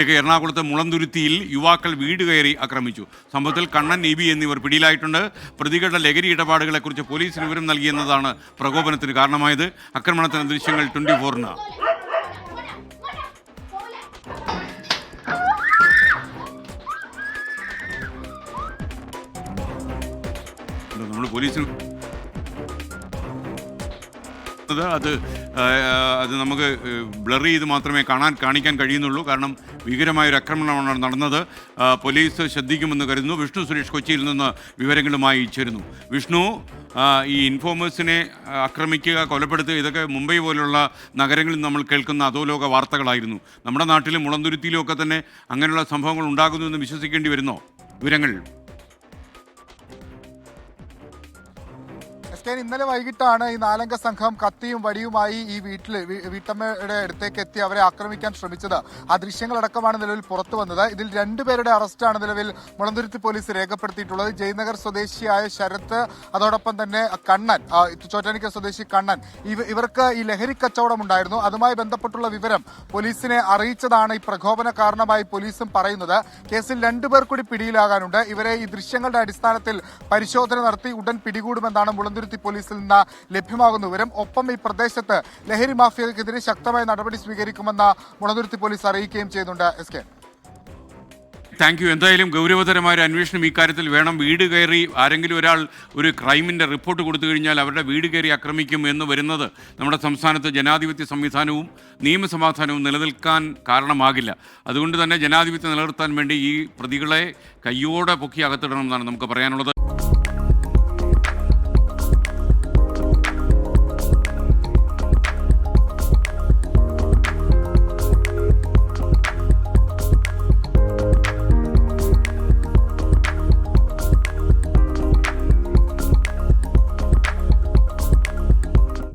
എറണാകുളത്ത് മുളന്തുരുത്തിയിൽ യുവാക്കൾ വീട് കയറി ആക്രമിച്ചു. സംഭവത്തിൽ കണ്ണൻ, ഇബി എന്നിവർ പിടിയിലായിട്ടുണ്ട്. പ്രതികളുടെ ലഹരി ഇടപാടുകളെക്കുറിച്ച് പോലീസിന് വിവരം നൽകിയെന്നതാണ് പ്രകോപനത്തിന് കാരണമായത്. ആക്രമണത്തിന് ദൃശ്യങ്ങൾ 24-ന്. നമ്മൾ പോലീസിന് അത് നമുക്ക് ബ്ലർ ചെയ്ത് മാത്രമേ കാണിക്കാൻ കഴിയുന്നുള്ളൂ. കാരണം ഭീകരമായൊരു ആക്രമണമാണ് നടന്നത്. പോലീസ് ശ്രദ്ധിക്കുമെന്ന് കരുതുന്നു. വിഷ്ണു സുരേഷ് കൊച്ചിയിൽ നിന്ന് വിവരങ്ങളുമായി ചേരുന്നു. വിഷ്ണു, ഈ ഇൻഫോമേഴ്സിനെ ആക്രമിക്കുക, കൊലപ്പെടുത്തുക, ഇതൊക്കെ മുംബൈ പോലുള്ള നഗരങ്ങളിൽ നമ്മൾ കേൾക്കുന്ന അധോലോക വാർത്തകളായിരുന്നു. നമ്മുടെ നാട്ടിലും മുളന്തുരുത്തിയിലും ഒക്കെ തന്നെ അങ്ങനെയുള്ള സംഭവങ്ങൾ ഉണ്ടാകുന്നു എന്ന് വിശ്വസിക്കേണ്ടി വരുന്നോ? വിവരങ്ങൾ ഇന്നലെ വൈകിട്ടാണ് ഈ 4-അംഗ സംഘം കത്തിയും വടിയുമായി ഈ വീട്ടമ്മയുടെ അടുത്തേക്ക് എത്തി അവരെ ആക്രമിക്കാൻ ശ്രമിച്ചത്. ആ ദൃശ്യങ്ങളടക്കമാണ് നിലവിൽ പുറത്തു വന്നത്. ഇതിൽ 2 പേരുടെ അറസ്റ്റാണ് നിലവിൽ മുളന്തുരുത്തി പോലീസ് രേഖപ്പെടുത്തിയിട്ടുള്ളത്. ജയ്നഗർ സ്വദേശിയായ ശരത്ത്, അതോടൊപ്പം തന്നെ കണ്ണൻ, ചോറ്റാനിക്കര സ്വദേശി കണ്ണൻ, ഇവർക്ക് ഈ ലഹരി കച്ചവടം ഉണ്ടായിരുന്നു. അതുമായി ബന്ധപ്പെട്ടുള്ള വിവരം പോലീസിനെ അറിയിച്ചതാണ് ഈ പ്രകോപന കാരണമായി പോലീസും പറയുന്നത്. കേസിൽ 2 പേർ കൂടി പിടിയിലാകാനുണ്ട്. ഇവരെ ഈ ദൃശ്യങ്ങളുടെ അടിസ്ഥാനത്തിൽ പരിശോധന നടത്തി ഉടൻ പിടികൂടുമെന്നാണ് മുളന്തുരുത്തി പോലീസിൽ നിന്ന് ലഭ്യമാകുന്ന വിവരം. ഒപ്പം ഈ പ്രദേശത്ത് ലഹരി മാഫിയക്കെതിരെ ശക്തമായ നടപടി സ്വീകരിക്കുമെന്ന് മുളന്തുരുത്തി പോലീസ് അറിയിക്കുകയും ചെയ്യുന്നുണ്ട്. SK, thank you. എന്തായാലും ഗൗരവതരമായ ഒരു അന്വേഷണം ഇക്കാര്യത്തിൽ വേണം. വീട് കയറി ആരെങ്കിലും ഒരാൾ ഒരു ക്രൈമിൻ്റെ റിപ്പോർട്ട് കൊടുത്തു കഴിഞ്ഞാൽ അവരുടെ വീട് കയറി ആക്രമിക്കും എന്ന് വരുന്നത് നമ്മുടെ സംസ്ഥാനത്ത് ജനാധിപത്യ സംവിധാനവും നിയമസമാധാനവും നിലനിൽക്കാൻ കാരണമാകില്ല. അതുകൊണ്ട് തന്നെ ജനാധിപത്യം നിലനിർത്താൻ വേണ്ടി ഈ പ്രതികളെ കയ്യോടെ പൊക്കി അകത്തിടണമെന്നാണ് നമുക്ക് പറയാനുള്ളത്.